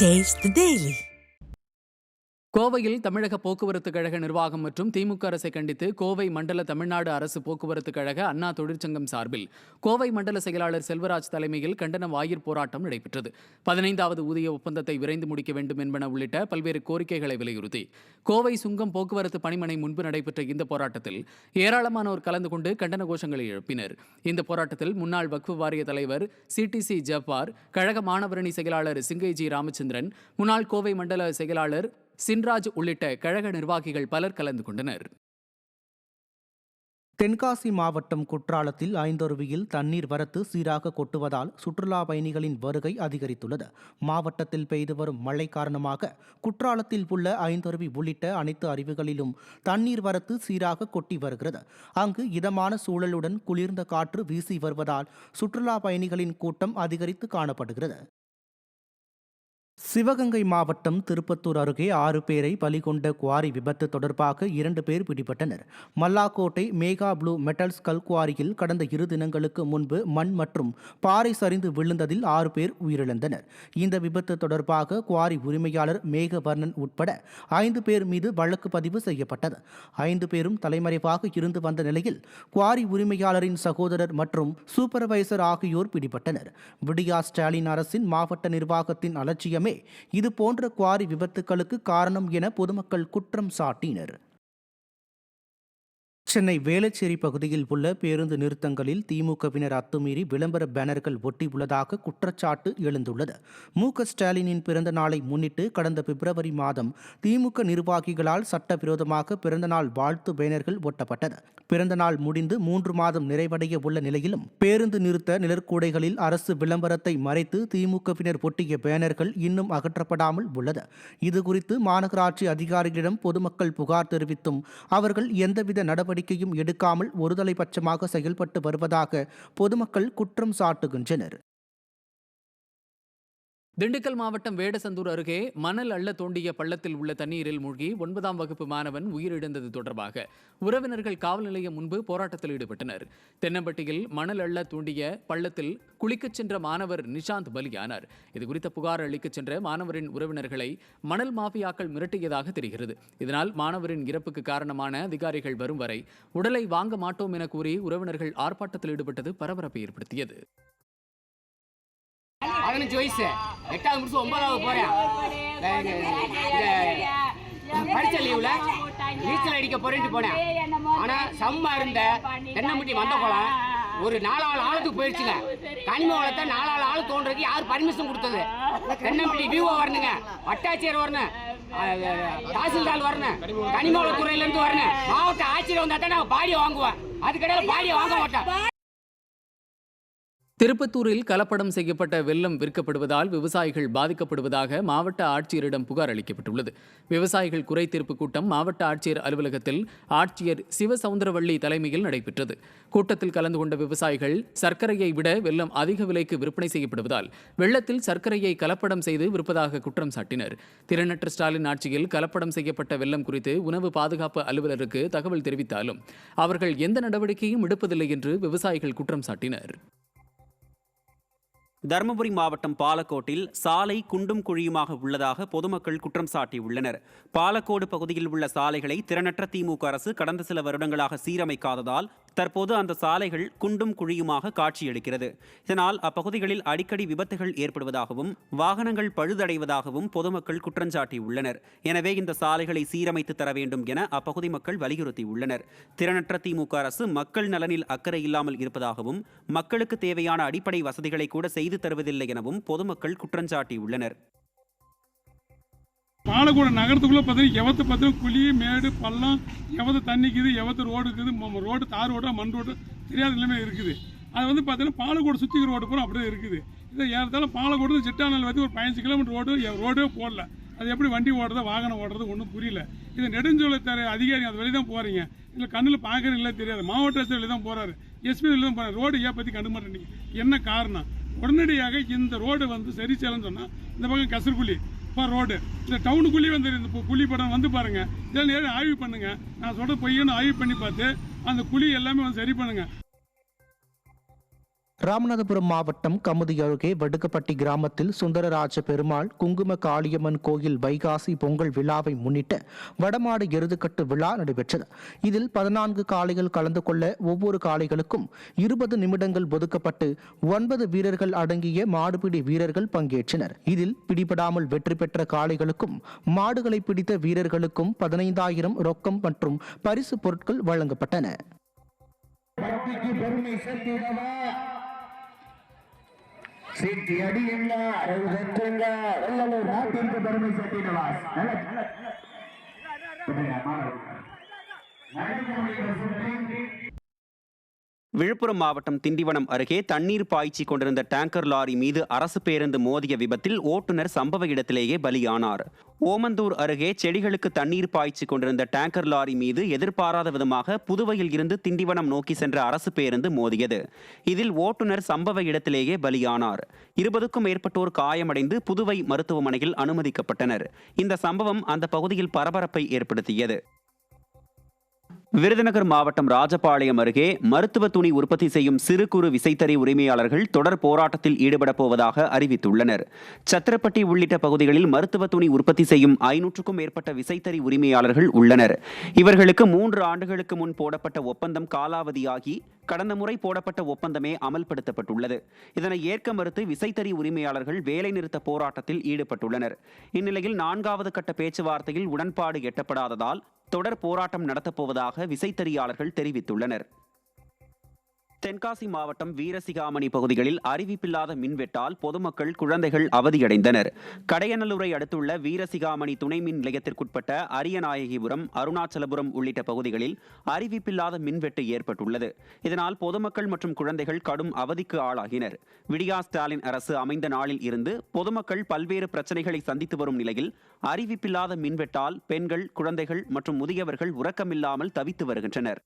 Taste the Daily. கோவையில் தமிழக போக்குவரத்து கழக நிர்வாகம் மற்றும் திமுக அரசை கண்டித்து கோவை மண்டல தமிழ்நாடு அரசு போக்குவரத்து கழக அண்ணா தொழிற்சங்கம் சார்பில் கோவை மண்டல செயலாளர் செல்வராஜ் தலைமையில் கண்டன வாயிற் போராட்டம் நடைபெற்றது. 15வது ஊதிய ஒப்பந்தத்தை விரைந்து முடிக்க வேண்டும் என்பன உள்ளிட்ட பல்வேறு கோரிக்கைகளை வலியுறுத்தி கோவை சுங்கம் போக்குவரத்து பணிமனை முன்பு நடைபெற்ற இந்த போராட்டத்தில் ஏராளமானோர் கலந்து கொண்டு கண்டன கோஷங்களை எழுப்பினர். இந்த போராட்டத்தில் முன்னாள் வக்ஃபு வாரிய தலைவர் CTC ஜப்பார், கழக மாணவரணி செயலாளர் சிங்கைஜி ராமச்சந்திரன், முன்னாள் கோவை மண்டல செயலாளர் சின்ராஜ் உள்ளிட்ட கழக நிர்வாகிகள் பலர் கலந்து கொண்டனர். தென்காசி மாவட்டம் குற்றாலத்தில் ஐந்தருவியில் தண்ணீர் வரத்து சீராக கொட்டுவதால் சுற்றுலா பயணிகளின் வருகை அதிகரித்துள்ளது. மாவட்டத்தில் பெய்து வரும் மழை காரணமாக குற்றாலத்தில் உள்ள ஐந்தருவி உள்ளிட்ட அனைத்து அருவிகளிலும் தண்ணீர் வரத்து சீராக கொட்டி வருகிறது. அங்கு இதமான சூழலுடன் குளிர்ந்த காற்று வீசி வருவதால் சுற்றுலா பயணிகளின் கூட்டம் அதிகரித்து காணப்படுகிறது. சிவகங்கை மாவட்டம் திருப்பத்தூர் அருகே 6 பேரை பலிகொண்ட குவாரி விபத்து தொடர்பாக 2 பேர் பிடிபட்டனர். மல்லாக்கோட்டை மேகா ப்ளூ மெட்டல்ஸ் கல்குவாரியில் கடந்த 2 தினங்களுக்கு முன்பு மண் மற்றும் பாறை சரிந்து விழுந்ததில் 6 பேர் உயிரிழந்தனர். இந்த விபத்து தொடர்பாக குவாரி உரிமையாளர் மேகவர்ணன் உட்பட 5 பேர் மீது வழக்கு பதிவு செய்யப்பட்டது. 5 பேரும் தலைமறைவாக இருந்து வந்த நிலையில் குவாரி உரிமையாளரின் சகோதரர் மற்றும் சூப்பர்வைசர் ஆகியோர் பிடிபட்டனர். விடியா ஸ்டாலின் அரசின் மாவட்ட நிர்வாகத்தின் அலட்சியமே இது போன்ற குவாரி விபத்துக்களுக்கு காரணம் என பொதுமக்கள் குற்றம் சாட்டினர். சென்னை வேளச்சேரி பகுதியில் உள்ள பேருந்து நிறுத்தங்களில் திமுகவினர் அத்துமீறி விளம்பர பேனர்கள் ஒட்டியுள்ளதாக குற்றச்சாட்டு எழுந்துள்ளது. மு.க.ஸ்டாலினின் பிறந்த நாளை முன்னிட்டு கடந்த பிப்ரவரி மாதம் திமுக நிர்வாகிகளால் சட்டவிரோதமாக பிறந்தநாள் வாழ்த்து பேனர்கள் ஒட்டப்பட்டது. பிறந்தநாள் முடிந்து 3 மாதம் நிறைவடைய உள்ள நிலையிலும் பேருந்து நிறுத்த நிழற்கூடைகளில் அரசு விளம்பரத்தை மறைத்து திமுகவினர் ஒட்டிய பேனர்கள் இன்னும் அகற்றப்படாமல் உள்ளது. இதுகுறித்து மாநகராட்சி அதிகாரிகளிடம் பொதுமக்கள் புகார் தெரிவித்தும் அவர்கள் எந்தவித நடவடிக்கையும் எடுக்காமல் ஒருதலைபட்சமாக செயல்பட்டு வருவதாக பொதுமக்கள் குற்றம் சாட்டுகின்றனர். திண்டுக்கல் மாவட்டம் வேடசந்தூர் அருகே மணல் அள்ள தோண்டிய பள்ளத்தில் உள்ள தண்ணீரில் மூழ்கி 9ஆம் வகுப்பு மாணவன் உயிரிழந்தது தொடர்பாக உறவினர்கள் காவல் நிலையம் முன்பு போராட்டத்தில் ஈடுபட்டனர். தென்னம்பட்டியில் மணல் அள்ள தோண்டிய பள்ளத்தில் குளிக்கச் சென்ற மாணவர் நிஷாந்த் பலியானார். இதுகுறித்த புகார் அளிக்கச் சென்ற மாணவரின் உறவினர்களை மணல் மாஃபியாக்கள் மிரட்டியதாக தெரிகிறது. இதனால் மாணவரின் இறப்புக்கு காரணமான அதிகாரிகள் வரும் வரை உடலை வாங்க மாட்டோம் என கூறி உறவினர்கள் ஆர்ப்பாட்டத்தில் ஈடுபட்டது பரபரப்பை ஏற்படுத்தியது. 15 வயசு 8வது முடிச்சு 9வது போறேன். படிச்ச லீவ்ல நீச்சல் அடிக்க போறேன்ட்டு போனேன். ஆனா சம்மா இருந்த தென்னம்பட்டி வந்த குளம் ஒரு 4 ஆளுக்கு போயிடுச்சுங்க. கனிம வளத்தை 4 ஆளு தோன்றதுக்கு யார் பர்மிஷன் கொடுத்தது? தென்னம்பட்டி விவோ வரணுங்க, வட்டாட்சியர் வரணும், தாசில்தார் வரணும், கனிம வளத்துறையில இருந்து வரணும், மாவட்ட ஆட்சியர் வந்தா தான் நான் பாடியை வாங்குவேன். அதுக்கடையில் பாடியை வாங்க மாட்டேன். திருப்பத்தூரில் கலப்படம் செய்யப்பட்ட வெல்லம் விற்கப்படுவதால் விவசாயிகள் பாதிக்கப்படுவதாக மாவட்ட ஆட்சியரிடம் புகார் அளிக்கப்பட்டுள்ளது. விவசாயிகள் குறை தீர்ப்பு கூட்டம் மாவட்ட ஆட்சியர் அலுவலகத்தில் ஆட்சியர் சிவசவுந்தரவள்ளி தலைமையில் நடைபெற்றது. கூட்டத்தில் கலந்து கொண்ட விவசாயிகள் சர்க்கரையை விட வெல்லம் அதிக விலைக்கு விற்பனை செய்யப்படுவதால் வெள்ளத்தில் சர்க்கரையை கலப்படம் செய்து விற்பதாக குற்றம் சாட்டினர். திறனற்ற ஸ்டாலின் ஆட்சியில் கலப்படம் செய்யப்பட்ட வெல்லம் குறித்து உணவு பாதுகாப்பு அலுவலருக்கு தகவல் தெரிவித்தாலும் அவர்கள் எந்த நடவடிக்கையும் எடுப்பதில்லை என்று விவசாயிகள் குற்றம் சாட்டினர். தருமபுரி மாவட்டம் பாலக்கோட்டில் சாலை குண்டும் குழியுமாக உள்ளதாக பொதுமக்கள் குற்றம் சாட்டியுள்ளனர். பாலக்கோடு பகுதியில் உள்ள சாலைகளை திறனற்ற திமுக அரசு கடந்த சில வருடங்களாக சீரமைக்காததால் தற்போது அந்த சாலைகள் குண்டும் குழியுமாக காட்சியளிக்கிறது. இதனால் அப்பகுதிகளில் அடிக்கடி விபத்துகள் ஏற்படுவதாகவும் வாகனங்கள் பழுதடைவதாகவும் பொதுமக்கள் குற்றஞ்சாட்டியுள்ளனர். எனவே இந்த சாலைகளை சீரமைத்து தர வேண்டும் என அப்பகுதி மக்கள் வலியுறுத்தியுள்ளனர். திறனற்ற திமுக அரசு மக்கள் நலனில் அக்கறை இல்லாமல் இருப்பதாகவும் மக்களுக்கு தேவையான அடிப்படை வசதிகளை கூட செய்து தருவதில்லை எனவும் பொதுமக்கள் குற்றஞ்சாட்டியுள்ளனர். பாலக்கோடு நகரத்துக்குள்ள பார்த்தீங்கன்னா எவத்து குழி மேடு பள்ளம், எவத்து தண்ணிக்குது, எவத்து ரோடு இருக்குது, ரோடு தார் ரோடு மண் ரோடு தெரியாத நிலைமை இருக்குது. அது வந்து பார்த்தீங்கன்னா பாலக்கோடு சுற்றி ரோடு பூரா அப்படியே இருக்குது. இதை ஏறத்தாலும் பாலக்கோடு சிட்டானல் வந்து ஒரு 15 கிலோமீட்டர் ரோடே போடல. அது எப்படி வண்டி ஓடுறதா வாகனம் ஓடுறது ஒன்றும் புரியல. இது நெடுஞ்சாலை அதிகாரி அது வெளியே தான் போகிறீங்க, இல்லை கண்ணில் பார்க்குறீங்களா தெரியாது. மாவட்ட ஆட்சியர் வெளியே தான் போகிறாரு, SP வெளியே தான் போகிறாரு. ரோடு ஏன் பற்றி கண்டு மாட்டேங்க, என்ன காரணம்? உடனடியாக இந்த ரோடு வந்து சரி செய்யலன்னு சொன்னால் இந்த பக்கம் கசர்குழி ரோடு, இந்த டவுனுக்குள்ளேயே வந்து இந்த குழி படம் வந்து பாருங்க, இதெல்லாம் நேரம் ஆய்வு பண்ணுங்க. நான் சொல்ற பொய்யன்னு ஆய்வு பண்ணி பார்த்து அந்த குழி எல்லாமே வந்து சரி பண்ணுங்க. ராமநாதபுரம் மாவட்டம் கமுதி அருகே வடுகப்பட்டி கிராமத்தில் சுந்தரராஜ பெருமாள் குங்கும காளியம்மன் கோயில் வைகாசி பொங்கல் விழாவை முன்னிட்டு வடமாடு எருதுக்கட்டு விழா நடைபெற்றது. இதில் 14 காளைகள் கலந்து கொள்ள ஒவ்வொரு காளைகளுக்கும் 20 நிமிடங்கள் ஒதுக்கப்பட்டு 9 வீரர்கள் அடங்கிய மாடுபிடி வீரர்கள் பங்கேற்றனர். இதில் பிடிபடாமல் வெற்றி பெற்ற காளைகளுக்கும் மாடுகளை பிடித்த வீரர்களுக்கும் 15,000 ரொக்கம் மற்றும் பரிசு பொருட்கள் வழங்கப்பட்டன. சீட்டி அடியுங்க, அறுபதுங்க, வெள்ளலூர் நாட்டிற்கு பெருமை சேர்த்திடவா. விழுப்புரம் மாவட்டம் திண்டிவனம் அருகே தண்ணீர் பாய்ச்சி கொண்டிருந்த டேங்கர் லாரி மீது அரசு பேருந்து மோதிய விபத்தில் ஓட்டுநர் சம்பவ இடத்திலேயே பலியானார். ஓமந்தூர் அருகே செடிகளுக்கு தண்ணீர் பாய்ச்சி கொண்டிருந்த டேங்கர் லாரி மீது எதிர்பாராத விதமாக புதுவையில் இருந்து திண்டிவனம் நோக்கி சென்ற அரசு பேருந்து மோதியது. இதில் ஓட்டுநர் சம்பவ இடத்திலேயே பலியானார். 20க்கும் மேற்பட்டோர் காயமடைந்து புதுவை மருத்துவமனையில் அனுமதிக்கப்பட்டனர். இந்த சம்பவம் அந்த பகுதியில் பரபரப்பை ஏற்படுத்தியது. விருதுநகர் மாவட்டம் ராஜபாளையம் அருகே மருத்துவ துணி உற்பத்தி செய்யும் சிறு குறு விசைத்தறி உரிமையாளர்கள் தொடர் போராட்டத்தில் ஈடுபடப் போவதாக அறிவித்துள்ளனர். சத்திரப்பட்டி உள்ளிட்ட பகுதிகளில் மருத்துவ துணி உற்பத்தி செய்யும் 500க்கும் மேற்பட்ட விசைத்தறி உரிமையாளர்கள் உள்ளனர். இவர்களுக்கு 3 ஆண்டுகளுக்கு முன் போடப்பட்ட ஒப்பந்தம் காலாவதியாகி கடந்த முறை போடப்பட்ட ஒப்பந்தமே அமல்படுத்தப்பட்டுள்ளது. இதனை ஏற்க மறுத்து விசைத்தறி உரிமையாளர்கள் வேலைநிறுத்த போராட்டத்தில் ஈடுபட்டுள்ளனர். இந்நிலையில் 4வது கட்ட பேச்சுவார்த்தையில் உடன்பாடு எட்டப்படாததால் தொடர் போராட்டம் நடத்தப்போவதாக விசைத்தறியாளர்கள் தெரிவித்துள்ளனர். தென்காசி மாவட்டம் வீரசிகாமணி பகுதிகளில் அறிவிப்பில்லாத மின்வெட்டால் பொதுமக்கள் குழந்தைகள் அவதியடைந்தனர். கடையநல்லூரை அடுத்துள்ள வீரசிகாமணி துணை மின் நிலையத்திற்குட்பட்ட அரியநாயகிபுரம், அருணாச்சலபுரம் உள்ளிட்ட பகுதிகளில் அறிவிப்பில்லாத மின்வெட்டு ஏற்பட்டுள்ளது. இதனால் பொதுமக்கள் மற்றும் குழந்தைகள் கடும் அவதிக்கு ஆளாகினர். விடியா ஸ்டாலின் அரசு அமைந்த நாளில் இருந்து பொதுமக்கள் பல்வேறு பிரச்சனைகளை சந்தித்து வரும் நிலையில் அறிவிப்பில்லாத மின்வெட்டால் பெண்கள், குழந்தைகள் மற்றும் முதியவர்கள் உறக்கமில்லாமல் தவித்து வருகின்றனர்.